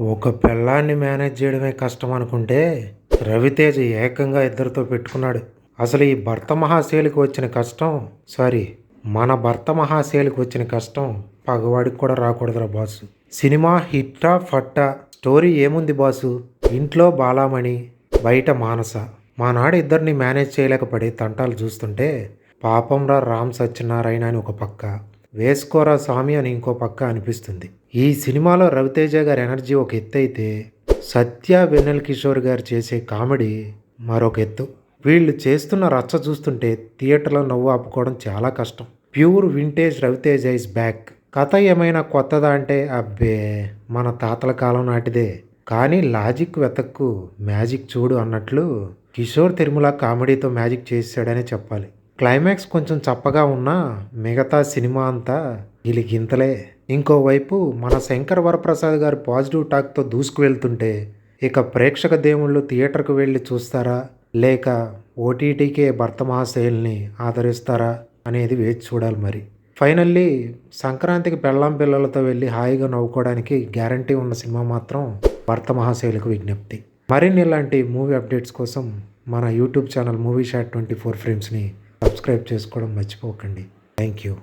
ఒక పెళ్ళాన్ని మేనేజ్ చేయడమే కష్టం అనుకుంటే రవితేజ ఏకంగా ఇద్దరితో పెట్టుకున్నాడు. అసలు ఈ భర్త మహాశైలికి వచ్చిన కష్టం మన భర్త మహాశైలికి వచ్చిన కష్టం పగవాడికి కూడా రాకూడదురా బాసు. సినిమా హిట్టా ఫట్టా, స్టోరీ ఏముంది బాసు? ఇంట్లో బాలామణి, బయట మానస. మానాడు ఇద్దరిని మేనేజ్ చేయలేకపడి తంటాలు చూస్తుంటే పాపంరా రామ్ సత్యనారాయణ అని ఒక పక్క, వేసుకోరా స్వామి అని ఇంకో పక్క అనిపిస్తుంది. ఈ సినిమాలో రవితేజ గారి ఎనర్జీ ఒక ఎత్తు అయితే, సత్య వెన్నెల కిషోర్ గారు చేసే కామెడీ మరొక ఎత్తు. వీళ్ళు చేస్తున్న రచ్చ చూస్తుంటే థియేటర్లో నవ్వు ఆపుకోవడం చాలా కష్టం. Pure vintage Ravi Teja is back. కథ ఏమైనా కొత్తదా అంటే అబ్బే మన తాతల కాలం నాటిదే. కానీ లాజిక్ వెతక్కు మ్యాజిక్ చూడు అన్నట్లు కిషోర్ తిరుమల కామెడీతో మ్యాజిక్ చేసాడనే చెప్పాలి. క్లైమాక్స్ కొంచెం చప్పగా ఉన్నా మిగతా సినిమా అంతా గిలిగింతలే. ఇంకోవైపు మన శంకర్ వరప్రసాద్ గారు పాజిటివ్ టాక్తో దూసుకు వెళ్తుంటే ఇక ప్రేక్షక దేవుళ్ళు థియేటర్కు వెళ్ళి చూస్తారా లేక ఓటీటీకే భర్త మహాశైల్ని ఆదరిస్తారా అనేది వేచి చూడాలి. మరి ఫైనల్లీ సంక్రాంతికి పెళ్ళాం పిల్లలతో వెళ్ళి హాయిగా నవ్వుకోవడానికి గ్యారంటీ ఉన్న సినిమా మాత్రం భర్త మహాశైలకు విజ్ఞప్తి. మరిన్ని ఇలాంటి మూవీ అప్డేట్స్ కోసం మన యూట్యూబ్ ఛానల్ మూవీ షాట్ 24 ఫ్రేమ్స్ని సబ్స్క్రైబ్ చేసుకోవడం మర్చిపోకండి. Thank you.